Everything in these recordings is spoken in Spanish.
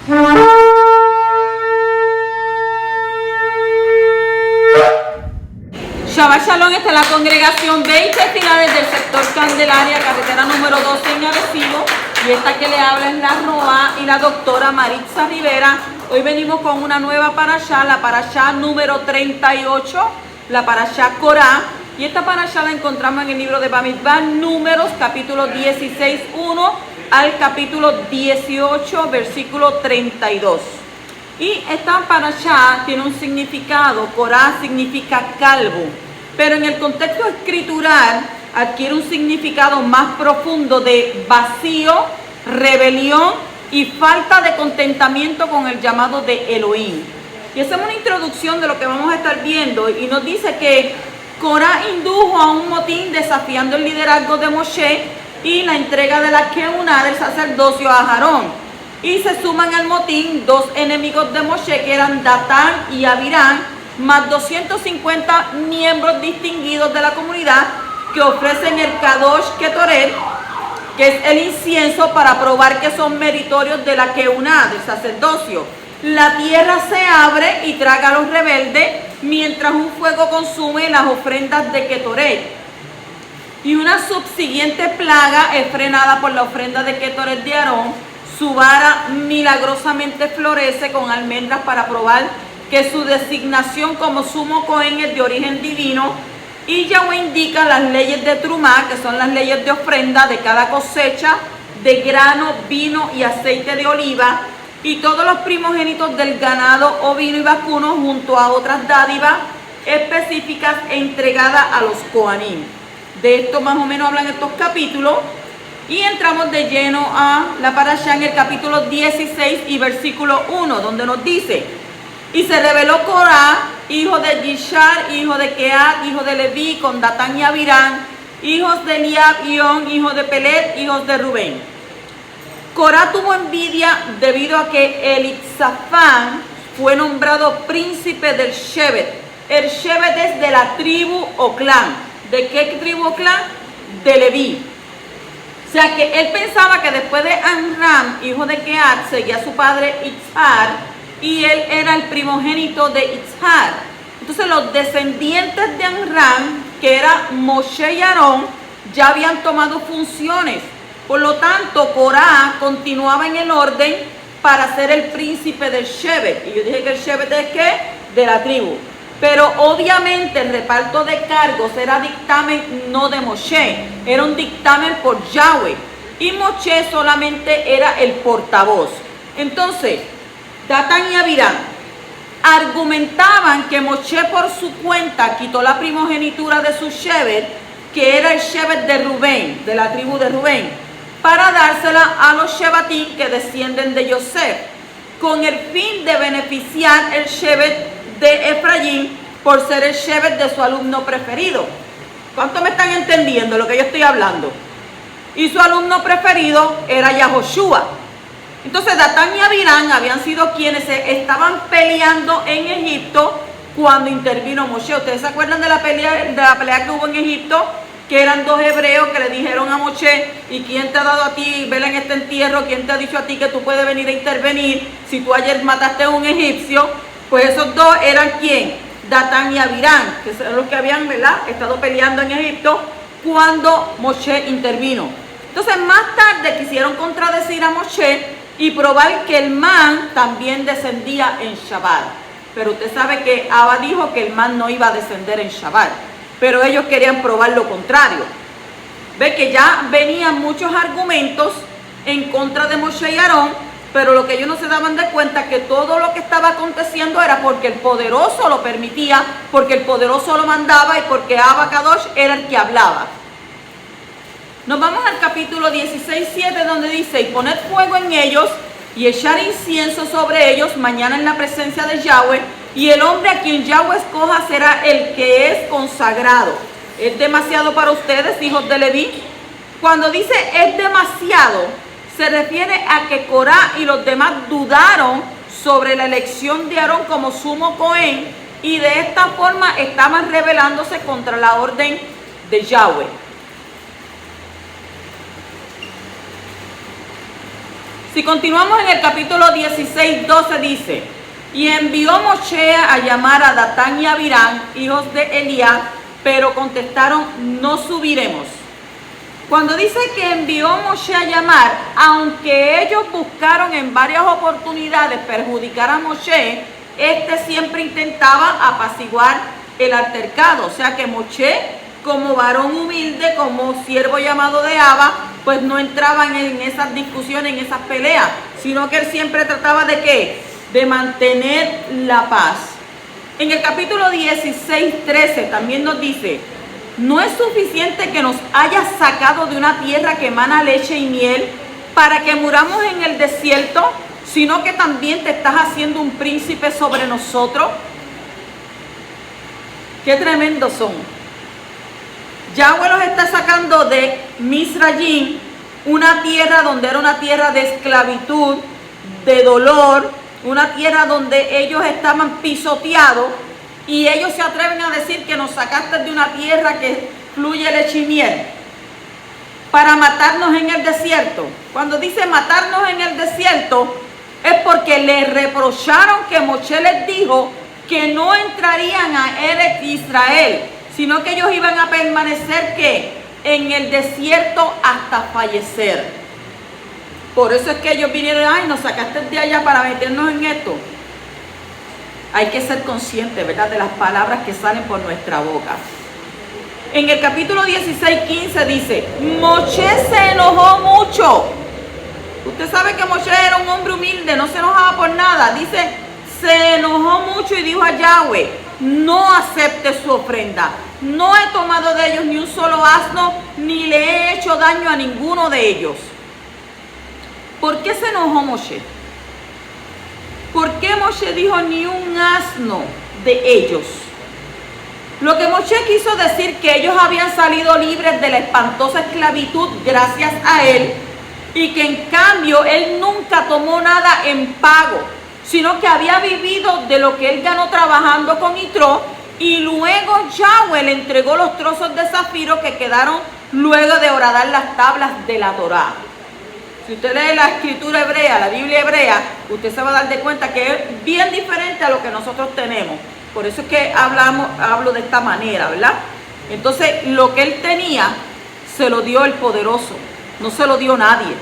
Shabbat Shalom, está en la congregación 20 finales del sector Candelaria, carretera número 12 en Arecibo. Y esta que le habla es la Roa y la doctora Maritza Rivera. Hoy venimos con una nueva parashá, la parashá número 38, la parashá Korah. Y esta parashá la encontramos en el libro de Bamidbar, Números, capítulo 16, 1 al capítulo 18, versículo 32. Y esta parashá tiene un significado. Korah significa calvo, pero en el contexto escritural adquiere un significado más profundo de vacío, rebelión y falta de contentamiento con el llamado de Elohim. Y hacemos una introducción de lo que vamos a estar viendo y nos dice que Korah indujo a un motín desafiando el liderazgo de Moshe y la entrega de la Keuná del sacerdocio a Aarón. Y se suman al motín dos enemigos de Moshe, que eran Datán y Abiram, más 250 miembros distinguidos de la comunidad que ofrecen el Kadosh Ketoret, que es el incienso, para probar que son meritorios de la Keuná, del sacerdocio. La tierra se abre y traga a los rebeldes, mientras un fuego consume las ofrendas de Ketoret. Y una subsiguiente plaga es frenada por la ofrenda de Ketoret de Aarón. Su vara milagrosamente florece con almendras para probar que su designación como sumo Cohen es de origen divino. Y Yahweh indica las leyes de Trumá, que son las leyes de ofrenda de cada cosecha de grano, vino y aceite de oliva, y todos los primogénitos del ganado, ovino y vacuno, junto a otras dádivas específicas entregadas a los Kohanim. De esto más o menos hablan estos capítulos. Y entramos de lleno a la parashá en el capítulo 16 y versículo 1, donde nos dice: y se rebeló Korah, hijo de Yishar, hijo de Kehat, hijo de Leví, con Datán y Abiram, hijos de Eliab y On, hijos de Pelet, hijos de Rubén. Korah tuvo envidia debido a que Elizafán fue nombrado príncipe del Shevet. El Shevet es de la tribu o clan. ¿De qué tribu o clan? De Leví. O sea que él pensaba que después de Amram, hijo de Kehat, seguía su padre Itzhar, y él era el primogénito de Itzhar. Entonces los descendientes de Amram, que era Moshe y Aarón, ya habían tomado funciones. Por lo tanto, Korah continuaba en el orden para ser el príncipe del Shevet. Y yo dije que el Shevet es ¿qué? De la tribu. Pero obviamente el reparto de cargos era dictamen no de Moshe, era un dictamen por Yahweh. Y Moshe solamente era el portavoz. Entonces, Datán y Abiram argumentaban que Moshe por su cuenta quitó la primogenitura de su Shevet, que era el Shevet de Rubén, de la tribu de Rubén, para dársela a los Shevatim que descienden de Yosef, con el fin de beneficiar el Shevet de Efraín por ser el Shevet de su alumno preferido. ¿Cuánto me están entendiendo lo que yo estoy hablando? Y su alumno preferido era Yahoshua. Entonces Datán y Abiram habían sido quienes se estaban peleando en Egipto cuando intervino Moshe. ¿Ustedes se acuerdan de la pelea que hubo en Egipto? Que eran dos hebreos que le dijeron a Moshe: ¿y quién te ha dado a ti vela en este entierro? ¿Quién te ha dicho a ti que tú puedes venir a intervenir si tú ayer mataste a un egipcio? Pues esos dos eran ¿quién? Datán y Abiram, que son los que habían, ¿verdad?, estado peleando en Egipto cuando Moshe intervino. Entonces más tarde quisieron contradecir a Moshe y probar que el man también descendía en Shabbat. Pero usted sabe que Abba dijo que el man no iba a descender en Shabbat, pero ellos querían probar lo contrario. Ve que ya venían muchos argumentos en contra de Moshe y Aarón, pero lo que ellos no se daban de cuenta es que todo lo que estaba aconteciendo era porque el poderoso lo permitía, porque el poderoso lo mandaba y porque Abba Kadosh era el que hablaba. Nos vamos al capítulo 16, 7, donde dice: y poned fuego en ellos y echar incienso sobre ellos mañana en la presencia de Yahweh, y el hombre a quien Yahweh escoja será el que es consagrado. ¿Es demasiado para ustedes, hijos de Leví? Cuando dice es demasiado, se refiere a que Korah y los demás dudaron sobre la elección de Aarón como sumo Cohen, y de esta forma estaban rebelándose contra la orden de Yahweh. Si continuamos en el capítulo 16, 12 dice: y envió Moshe a llamar a Datán y Abirán, hijos de Eliab, pero contestaron: no subiremos. Cuando dice que envió Moshe a llamar, aunque ellos buscaron en varias oportunidades perjudicar a Moshe, siempre intentaba apaciguar el altercado. O sea que Moshe, como varón humilde, como siervo llamado de Abba, pues no entraban en esas discusiones, en esas peleas, sino que él siempre trataba de ¿qué? De mantener la paz. En el capítulo 16, 13 también nos dice: no es suficiente que nos hayas sacado de una tierra que emana leche y miel para que muramos en el desierto, sino que también te estás haciendo un príncipe sobre nosotros. Qué tremendos son. Yahweh los está sacando de Misrayim, una tierra donde era una tierra de esclavitud, de dolor, una tierra donde ellos estaban pisoteados, y ellos se atreven a decir que nos sacaste de una tierra que fluye leche y miel para matarnos en el desierto. Cuando dice matarnos en el desierto, es porque le reprocharon que Moshe les dijo que no entrarían a Eretz Israel, sino que ellos iban a permanecer ¿qué? En el desierto hasta fallecer. Por eso es que ellos vinieron: ay, nos sacaste de allá para meternos en esto. Hay que ser conscientes, ¿verdad?, de las palabras que salen por nuestra boca. En el capítulo 16, 15 dice: Moshe se enojó mucho. Usted sabe que Moshe era un hombre humilde, no se enojaba por nada. Dice, se enojó mucho y dijo a Yahweh: no acepte su ofrenda. No he tomado de ellos ni un solo asno, ni le he hecho daño a ninguno de ellos. ¿Por qué se enojó Moshe? ¿Por qué Moshe dijo ni un asno de ellos? Lo que Moshe quiso decir que ellos habían salido libres de la espantosa esclavitud gracias a él, y que en cambio él nunca tomó nada en pago, sino que había vivido de lo que él ganó trabajando con Yitro, y luego Yahweh le entregó los trozos de zafiro que quedaron luego de horadar las tablas de la Torá. Si usted lee la escritura hebrea, la Biblia hebrea, usted se va a dar de cuenta que es bien diferente a lo que nosotros tenemos. Por eso es que hablo de esta manera, ¿verdad? Entonces, lo que él tenía, se lo dio el poderoso, no se lo dio nadie.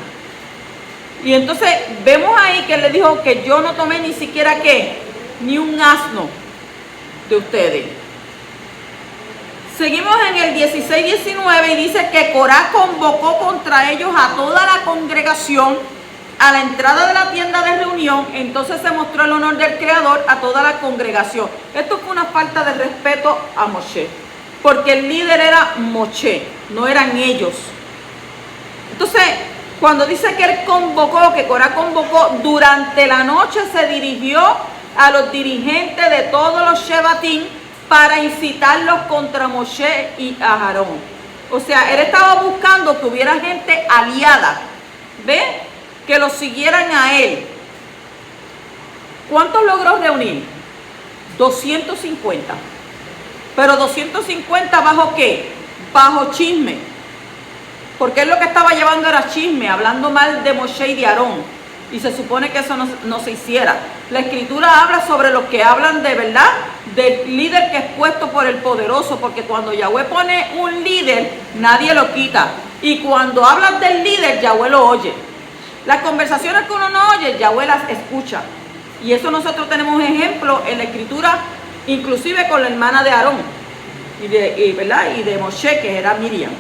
Y entonces, vemos ahí que él le dijo que yo no tomé ni siquiera, ¿qué? Ni un asno de ustedes. Seguimos en el 16, 19 y dice que Corá convocó contra ellos a toda la congregación a la entrada de la tienda de reunión. Entonces se mostró el honor del Creador a toda la congregación. Esto fue una falta de respeto a Moshe, porque el líder era Moshe, no eran ellos. Entonces, cuando dice que él convocó, que Corá convocó, durante la noche se dirigió a los dirigentes de todos los Shebatim para incitarlos contra Moshe y a Aarón. O sea, él estaba buscando que hubiera gente aliada, ¿ve? Que los siguieran a él. ¿Cuántos logró reunir? 250. Pero 250 ¿bajo qué? Bajo chisme. Porque él lo que estaba llevando era chisme, hablando mal de Moshe y de Aarón. Y se supone que eso no se hiciera. La escritura habla sobre los que hablan de verdad, del líder que es puesto por el poderoso, porque cuando Yahweh pone un líder, nadie lo quita. Y cuando hablan del líder, Yahweh lo oye. Las conversaciones que uno no oye, Yahweh las escucha. Y eso nosotros tenemos ejemplo en la escritura, inclusive con la hermana de Aarón ¿verdad? Y de Moshe, que era Miriam.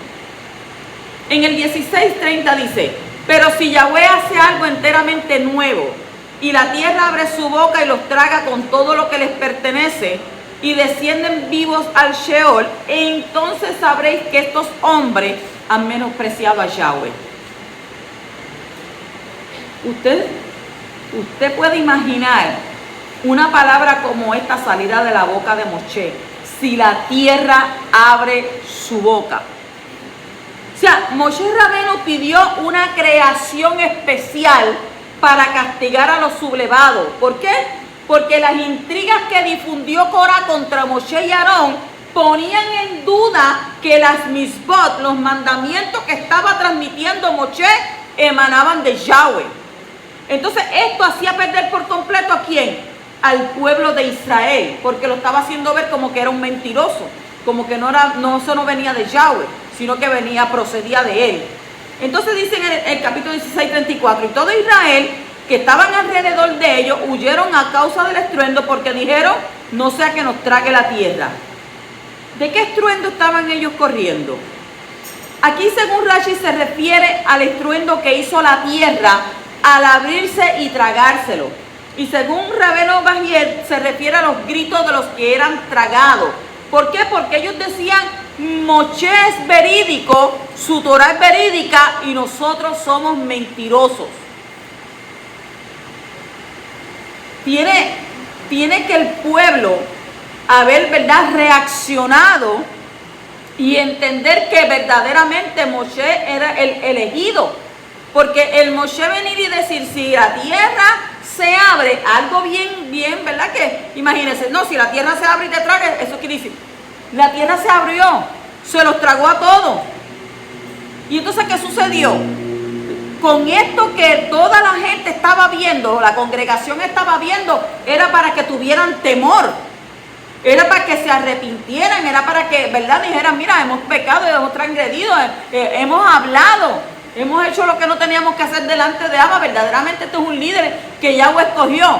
En el 16:30 dice: pero si Yahweh hace algo enteramente nuevo, y la tierra abre su boca y los traga con todo lo que les pertenece, y descienden vivos al Sheol, entonces sabréis que estos hombres han menospreciado a Yahweh. Usted puede imaginar una palabra como esta salida de la boca de Moshe: si la tierra abre su boca. O sea, Moshe Rabenu pidió una creación especial para castigar a los sublevados. ¿Por qué? Porque las intrigas que difundió Corá contra Moshe y Aarón ponían en duda que las misbot, los mandamientos que estaba transmitiendo Moshe, emanaban de Yahweh. Entonces esto hacía perder por completo ¿a quién? Al pueblo de Israel, porque lo estaba haciendo ver como que era un mentiroso, como que eso no venía de Yahweh, sino que procedía de él. Entonces dice en el capítulo 16:34, y todo Israel que estaban alrededor de ellos huyeron a causa del estruendo, porque dijeron, no sea que nos trague la tierra. ¿De qué estruendo estaban ellos corriendo? Aquí, según Rashi, se refiere al estruendo que hizo la tierra al abrirse y tragárselo. Y según Rabeno Bajiel, se refiere a los gritos de los que eran tragados. ¿Por qué? Porque ellos decían, Moshe es verídico, su Torah es verídica y nosotros somos mentirosos. Tiene que el pueblo haber, ¿verdad?, reaccionado y entender que verdaderamente Moshe era el elegido. Porque el Moshe venir y decir, si la tierra se abre, algo bien, ¿verdad? Que imagínense, no, si la tierra se abre y te traga, eso quiere decir, la tierra se abrió, se los tragó a todos. Y entonces, ¿qué sucedió? Con esto que toda la gente estaba viendo, la congregación estaba viendo, era para que tuvieran temor, era para que se arrepintieran, era para que, ¿verdad?, dijeran, mira, hemos pecado, hemos transgredido, hemos hablado, hemos hecho lo que no teníamos que hacer delante de Abba. Verdaderamente esto es un líder que Yahweh escogió.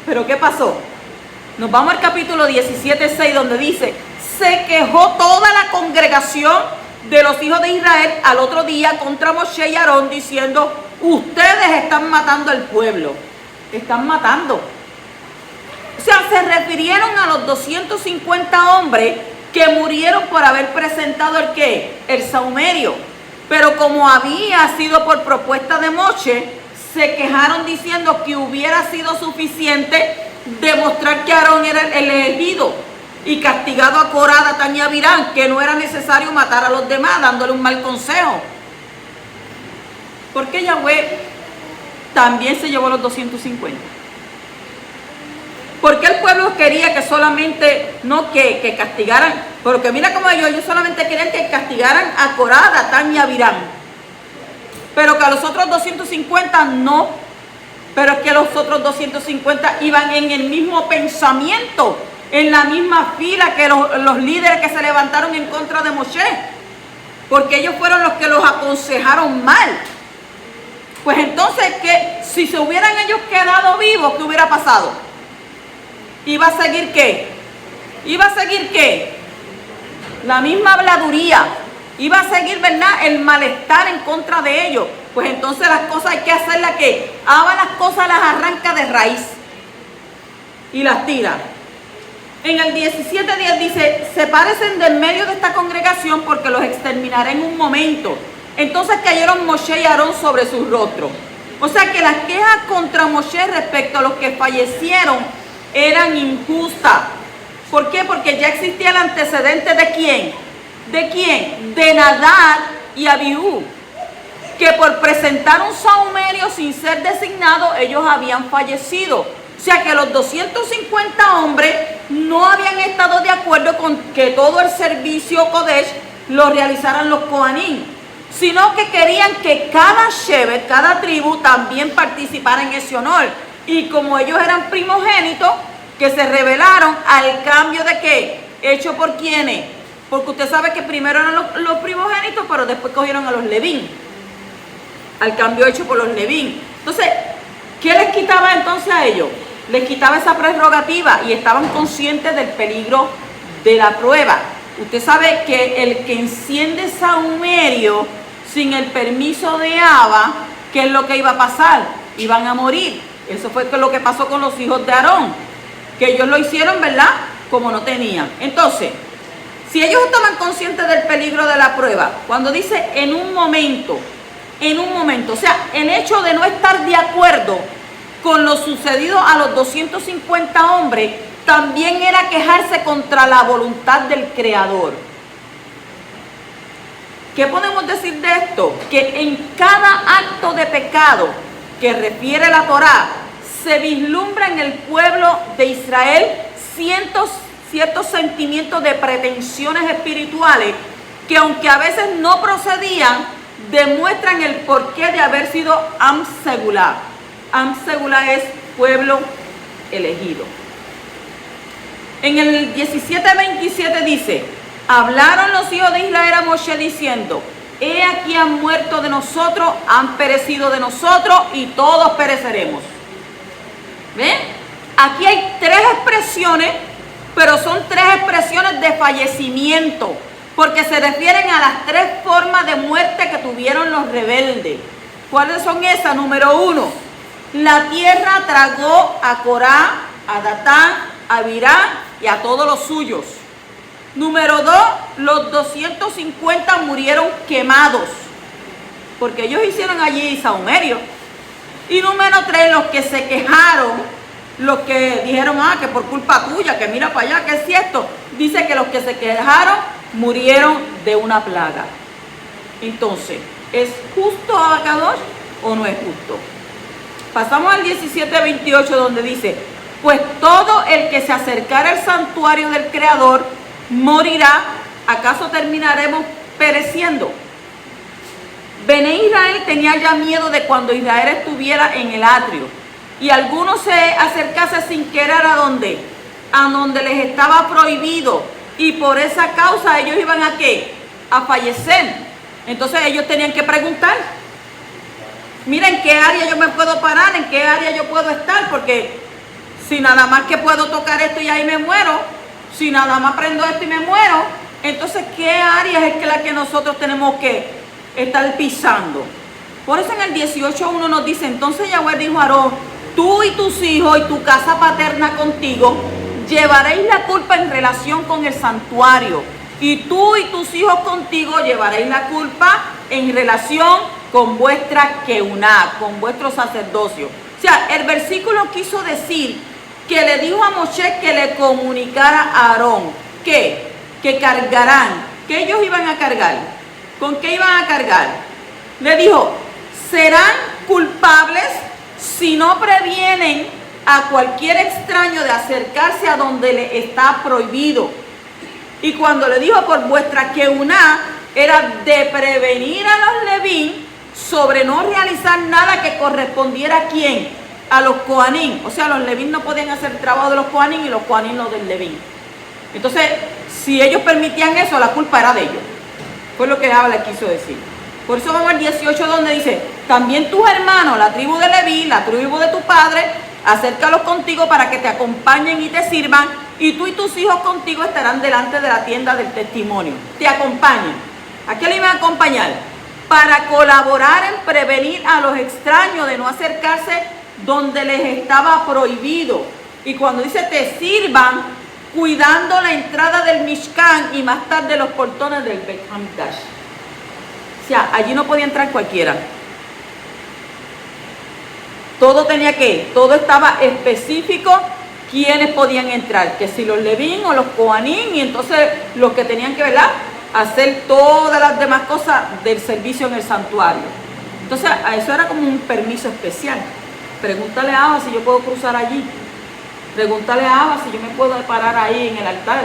Pero ¿qué pasó? Nos vamos al capítulo 17:6, donde dice, se quejó toda la congregación de los hijos de Israel al otro día contra Moshe y Aarón, diciendo, ustedes están matando al pueblo. Están matando. O sea, se refirieron a los 250 hombres que murieron por haber presentado el ¿qué? El saumerio. Pero como había sido por propuesta de Moshe, se quejaron diciendo que hubiera sido suficiente demostrar que Aarón era el elegido y castigado a Corá, Datán y Abirán, que no era necesario matar a los demás dándole un mal consejo. Porque Yahweh también se llevó los 250. Porque el pueblo quería que solamente, no que castigaran, porque mira cómo ellos solamente querían que castigaran a Corá, Datán y Abirán. Pero que a los otros 250 no. Pero es que los otros 250 iban en el mismo pensamiento, en la misma fila que los líderes que se levantaron en contra de Moshe. Porque ellos fueron los que los aconsejaron mal. Pues entonces, que si se hubieran ellos quedado vivos, ¿qué hubiera pasado? ¿Iba a seguir qué? ¿Iba a seguir qué? La misma habladuría. Iba a seguir, ¿verdad?, el malestar en contra de ellos. Pues entonces las cosas hay que hacerlas que Abba las cosas las arranca de raíz y las tira. En el 17:10 dice, sepárense de en medio de esta congregación porque los exterminaré en un momento. Entonces cayeron Moshe y Aarón sobre sus rostros. O sea que las quejas contra Moshe respecto a los que fallecieron eran injustas. ¿Por qué? Porque ya existía el antecedente ¿de quién? ¿De quién? De Nadab y Abiú, que por presentar un saumerio sin ser designado, ellos habían fallecido. O sea que los 250 hombres no habían estado de acuerdo con que todo el servicio Kodesh lo realizaran los Kohanim, sino que querían que cada Shevet, cada tribu, también participara en ese honor. Y como ellos eran primogénitos, que se rebelaron al cambio de ¿qué? ¿Hecho por quiénes? Porque usted sabe que primero eran los primogénitos, pero después cogieron a los Levín. Al cambio hecho por los Levín. Entonces, ¿qué les quitaba entonces a ellos? Les quitaba esa prerrogativa y estaban conscientes del peligro de la prueba. Usted sabe que el que enciende saumerio sin el permiso de Abba, ¿qué es lo que iba a pasar? Iban a morir. Eso fue lo que pasó con los hijos de Aarón, que ellos lo hicieron, ¿verdad?, como no tenían. Entonces, si ellos estaban conscientes del peligro de la prueba, cuando dice en un momento, o sea, el hecho de no estar de acuerdo con lo sucedido a los 250 hombres, también era quejarse contra la voluntad del Creador. ¿Qué podemos decir de esto? Que en cada acto de pecado que refiere la Torá, se vislumbra en el pueblo de Israel ciertos sentimientos de pretensiones espirituales que, aunque a veces no procedían, demuestran el porqué de haber sido Am Segulá. Am Segula es pueblo elegido. En el 17:27 dice, hablaron los hijos de Israel a Moshe diciendo, he aquí han muerto de nosotros, han perecido de nosotros y todos pereceremos. ¿Ven? Aquí hay tres expresiones, pero son tres expresiones de fallecimiento, porque se refieren a las tres formas de muerte que tuvieron los rebeldes. ¿Cuáles son esas? Número 1, la tierra tragó a Corá, a Datán, a Abirán y a todos los suyos. Número 2, los 250 murieron quemados, porque ellos hicieron allí sahumerio. Y número 3, los que se quejaron, los que dijeron, que por culpa tuya, que mira para allá, que es cierto. Dice que los que se quejaron murieron de una plaga. Entonces, ¿es justo Abacadosh o no es justo? Pasamos al 17:28 donde dice, pues todo el que se acercara al santuario del Creador morirá, ¿acaso terminaremos pereciendo? Bené Israel tenía ya miedo de cuando Israel estuviera en el atrio y algunos se acercase sin querer a donde les estaba prohibido, y por esa causa ellos iban a ¿qué? A fallecer. Entonces ellos tenían que preguntar, mira, ¿en qué área yo me puedo parar? ¿En qué área yo puedo estar? Porque si nada más que puedo tocar esto y ahí me muero, si nada más prendo esto y me muero, entonces ¿qué área es la que nosotros tenemos que estar pisando? Por eso en el 18:1 nos dice, entonces Yahweh dijo a Aarón, tú y tus hijos y tu casa paterna contigo llevaréis la culpa en relación con el santuario, y tú y tus hijos contigo llevaréis la culpa en relación con vuestra keuná, con vuestro sacerdocio. O sea, el versículo quiso decir que le dijo a Moshe que le comunicara a Aarón que cargarán, que ellos iban a cargar. ¿Con qué iban a cargar? Le dijo, serán culpables si no previenen a cualquier extraño de acercarse a donde le está prohibido. Y cuando le dijo por vuestra keuná, era de prevenir a los levín sobre no realizar nada que correspondiera a quién, a los coanín. O sea, los levín no podían hacer el trabajo de los coanín y los coanín los del levín. Entonces, si ellos permitían eso, la culpa era de ellos. Fue lo que habla quiso decir. Por eso vamos al 18 donde dice, también tus hermanos, la tribu de Leví, la tribu de tu padre, acércalos contigo para que te acompañen y te sirvan, y tú y tus hijos contigo estarán delante de la tienda del testimonio. Te acompañan. ¿A qué le iban a acompañar? Para colaborar en prevenir a los extraños de no acercarse donde les estaba prohibido. Y cuando dice te sirvan, cuidando la entrada del Mishkan y más tarde los portones del Beit Hamikdash. O sea, allí no podía entrar cualquiera. Todo tenía que, todo estaba específico quiénes podían entrar, que si los levín o los coanín, y entonces los que tenían que, ¿verdad?, hacer todas las demás cosas del servicio en el santuario. Entonces, a eso era como un permiso especial. Pregúntale a Abba si yo puedo cruzar allí. Pregúntale a Abba si yo me puedo parar ahí en el altar.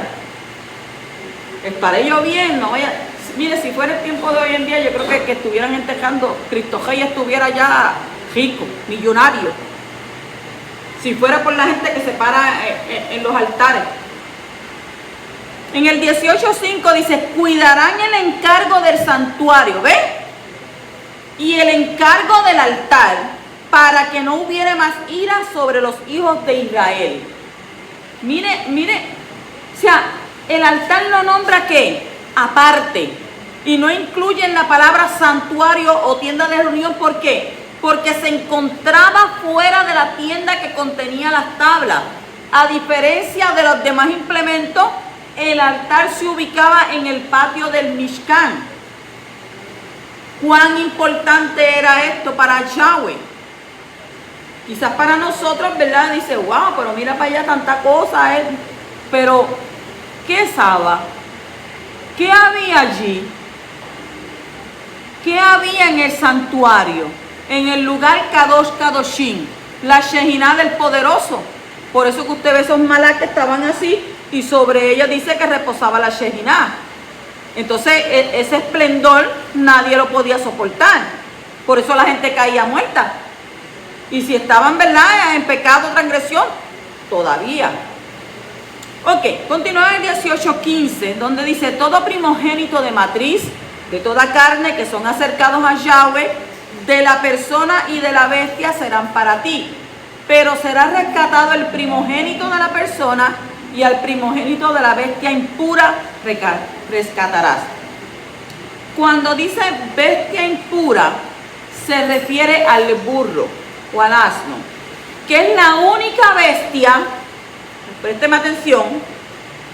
¿Estaré yo bien? No vaya. Mire, si fuera el tiempo de hoy en día, yo creo que estuvieran entejando, Cristo Rey estuviera ya rico, millonario. Si fuera por la gente que se para en los altares. En el 18:5 dice, cuidarán el encargo del santuario, ¿ves? Y el encargo del altar, para que no hubiera más ira sobre los hijos de Israel. Mire, o sea, el altar lo nombra ¿qué? Aparte, y no incluye en la palabra santuario o tienda de reunión. ¿Por qué? Porque se encontraba fuera de la tienda que contenía las tablas. A diferencia de los demás implementos, el altar se ubicaba en el patio del Mishkan. ¿Cuán importante era esto para Yahweh? Quizás para nosotros, ¿verdad? Dice, wow, pero mira para allá tanta cosa. Pero, ¿qué Saba? ¿Qué había allí? ¿Qué había en el santuario? En el lugar Kadosh Kadoshim, la Shejiná del Poderoso. Por eso que usted ve esos malak que estaban así, y sobre ella dice que reposaba la Shejiná. Entonces, ese esplendor nadie lo podía soportar. Por eso la gente caía muerta. Y si estaban, ¿verdad?, en pecado o transgresión, todavía. Ok, continúa en el 18:15, donde dice: todo primogénito de matriz, de toda carne que son acercados a Yahweh, de la persona y de la bestia serán para ti. Pero será rescatado el primogénito de la persona, y al primogénito de la bestia impura rescatarás. Cuando dice bestia impura, se refiere al burro o al asno, que es la única bestia, présteme atención,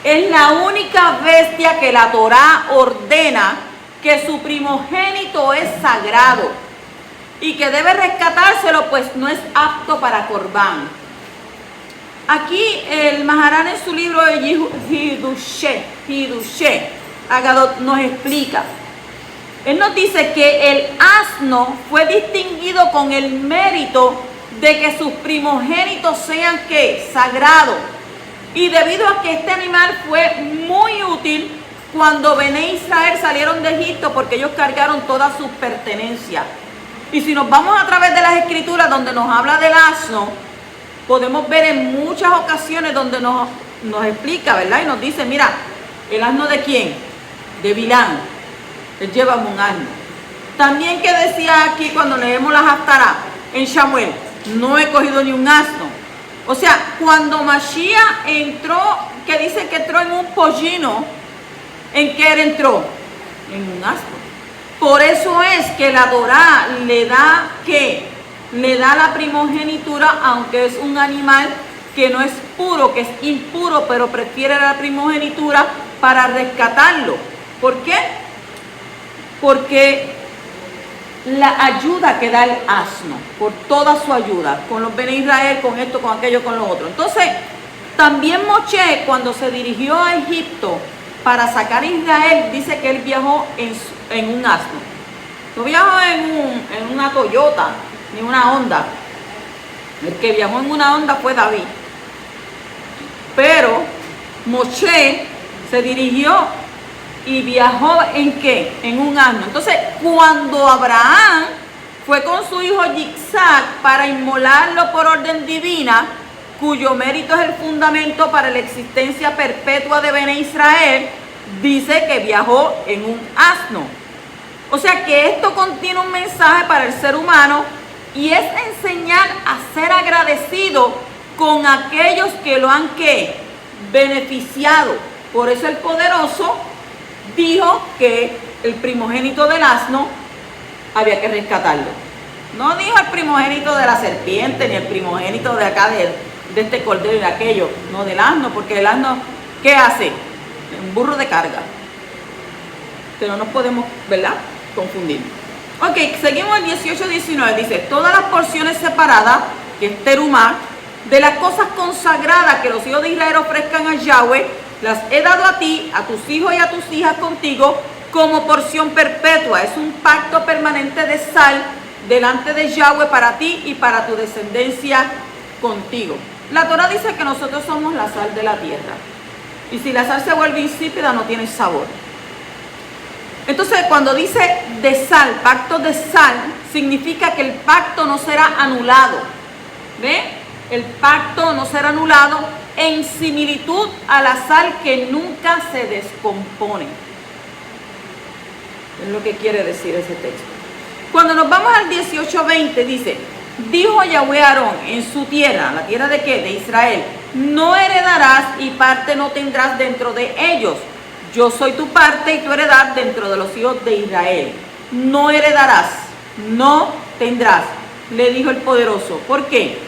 es la única bestia que la Torá ordena que su primogénito es sagrado y que debe rescatárselo, pues no es apto para Corbán. Aquí el Maharán en su libro de Hidushé Agadot nos explica. Él nos dice que el asno fue distinguido con el mérito de que sus primogénitos sean ¿qué? Sagrados. Y debido a que este animal fue muy útil cuando Bené Israel salieron de Egipto, porque ellos cargaron todas sus pertenencias. Y si nos vamos a través de las escrituras donde nos habla del asno, podemos ver en muchas ocasiones donde nos explica, ¿verdad? Y nos dice, mira, ¿el asno de quién? De Bilán. Él lleva un asno. También que decía aquí cuando leemos las Haftará en Shamuel, no he cogido ni un asno. O sea, cuando Mashiach entró, que dice que entró en un pollino, ¿en qué él entró? En un asno. Por eso es que la Torá le da ¿qué? Le da la primogenitura, aunque es un animal que no es puro, que es impuro, pero prefiere la primogenitura para rescatarlo. ¿Por qué? Porque la ayuda que da el asno, por toda su ayuda, con los Bene Israel, con esto, con aquello, con lo otro. Entonces, también Moshe, cuando se dirigió a Egipto para sacar a Israel, dice que él viajó en un asno. No viajó en una Toyota, ni una Honda. El que viajó en una Honda fue David. Pero Moshe se dirigió y viajó ¿en qué? En un asno. Entonces, cuando Abraham fue con su hijo Yitzhak para inmolarlo por orden divina, cuyo mérito es el fundamento para la existencia perpetua de Bene Israel, dice que viajó en un asno. O sea que esto contiene un mensaje para el ser humano y es enseñar a ser agradecido con aquellos que lo han ¿qué? Beneficiado. Por eso el poderoso dijo que el primogénito del asno había que rescatarlo. No dijo el primogénito de la serpiente, ni el primogénito de acá de este cordero y de aquello. No, del asno, porque el asno, ¿qué hace? Un burro de carga. Que no nos podemos, ¿verdad?, confundir. Ok, seguimos el 18-19. Dice, todas las porciones separadas, que es terumá, de las cosas consagradas que los hijos de Israel ofrezcan a Yahweh, las he dado a ti, a tus hijos y a tus hijas contigo, como porción perpetua. Es un pacto permanente de sal delante de Yahweh para ti y para tu descendencia contigo. La Torah dice que nosotros somos la sal de la tierra. Y si la sal se vuelve insípida, no tiene sabor. Entonces, cuando dice de sal, pacto de sal, significa que el pacto no será anulado. ¿Ve? El pacto no será anulado en similitud a la sal que nunca se descompone. Es lo que quiere decir ese texto. Cuando nos vamos al 18-20, dice, dijo Yahweh a Aarón en su tierra, ¿la tierra de qué? De Israel, no heredarás y parte no tendrás dentro de ellos. Yo soy tu parte y tu heredad dentro de los hijos de Israel. No heredarás, no tendrás, le dijo el poderoso. ¿Por qué?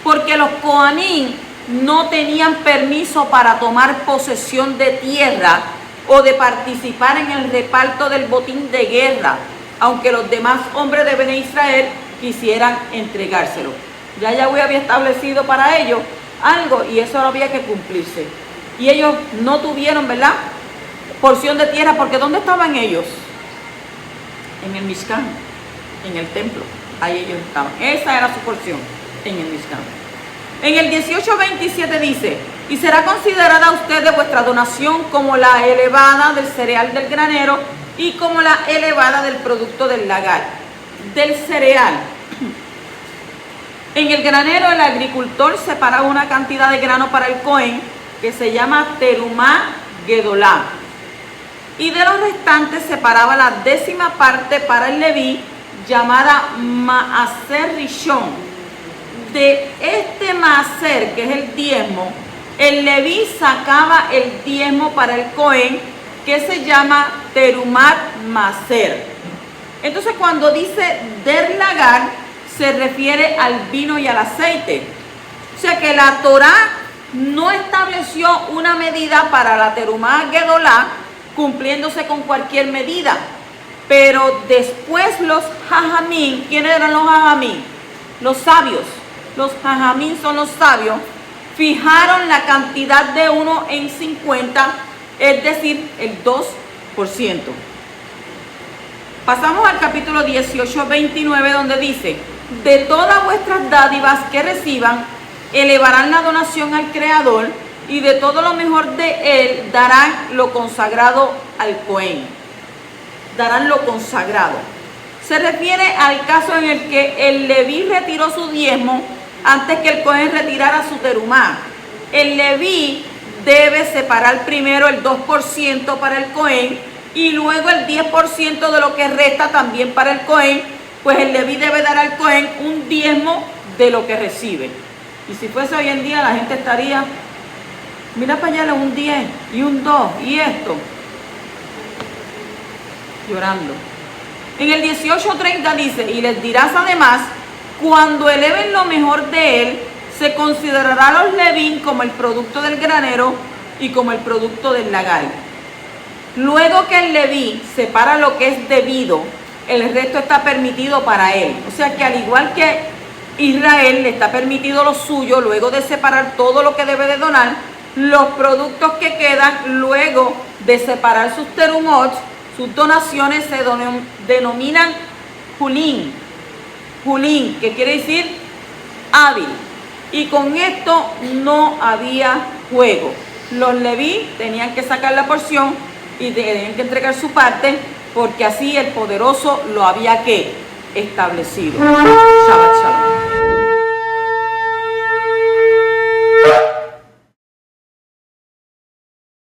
Porque los Coanín no tenían permiso para tomar posesión de tierra o de participar en el reparto del botín de guerra, aunque los demás hombres de Bene Israel quisieran entregárselo. Ya Yahweh había establecido para ellos algo y eso había que cumplirse. Y ellos no tuvieron, ¿verdad?, porción de tierra, porque ¿dónde estaban ellos? En el Mishkan, en el templo. Ahí ellos estaban. Esa era su porción, en el Mishkan. En el 18-27 dice, y será considerada a ustedes vuestra donación como la elevada del cereal del granero y como la elevada del producto del lagar. Del cereal. En el granero el agricultor separaba una cantidad de grano para el Cohen que se llama terumá gedolá. Y de los restantes separaba la 10ª parte para el Leví, llamada maaser rishon. De este maaser, que es el diezmo, el Leví sacaba el diezmo para el Cohen, que se llama terumat maaser. Entonces cuando dice der lagar, se refiere al vino y al aceite. O sea que la Torá no estableció una medida para la terumá gedolá, cumpliéndose con cualquier medida. Pero después los jajamín, ¿quiénes eran los jajamín? Los sabios. Los jajamín son los sabios. Fijaron la cantidad de 1 en 50, es decir, el 2%. Pasamos al capítulo 18, 29, donde dice: de todas vuestras dádivas que reciban, elevarán la donación al Creador, y de todo lo mejor de él darán lo consagrado al Cohen. Darán lo consagrado. Se refiere al caso en el que el Leví retiró su diezmo antes que el Cohen retirara su terumá. El Leví debe separar primero el 2% para el Cohen y luego el 10% de lo que resta también para el Cohen, pues el Leví debe dar al Cohen un diezmo de lo que recibe. Y si fuese hoy en día, la gente estaría, mira para allá, un 10 y un 2 y esto, llorando. En el 18:30 dice: y les dirás además, cuando eleven lo mejor de él, se considerará a los levín como el producto del granero y como el producto del lagar. Luego que el leví separa lo que es debido, el resto está permitido para él. O sea que al igual que Israel le está permitido lo suyo, luego de separar todo lo que debe de donar, los productos que quedan luego de separar sus terumot, sus donaciones, se denominan julín. Julín, que quiere decir hábil. Y con esto no había juego. Los leví tenían que sacar la porción y tenían que entregar su parte, porque así el poderoso lo había que establecido. Shabbat shalom.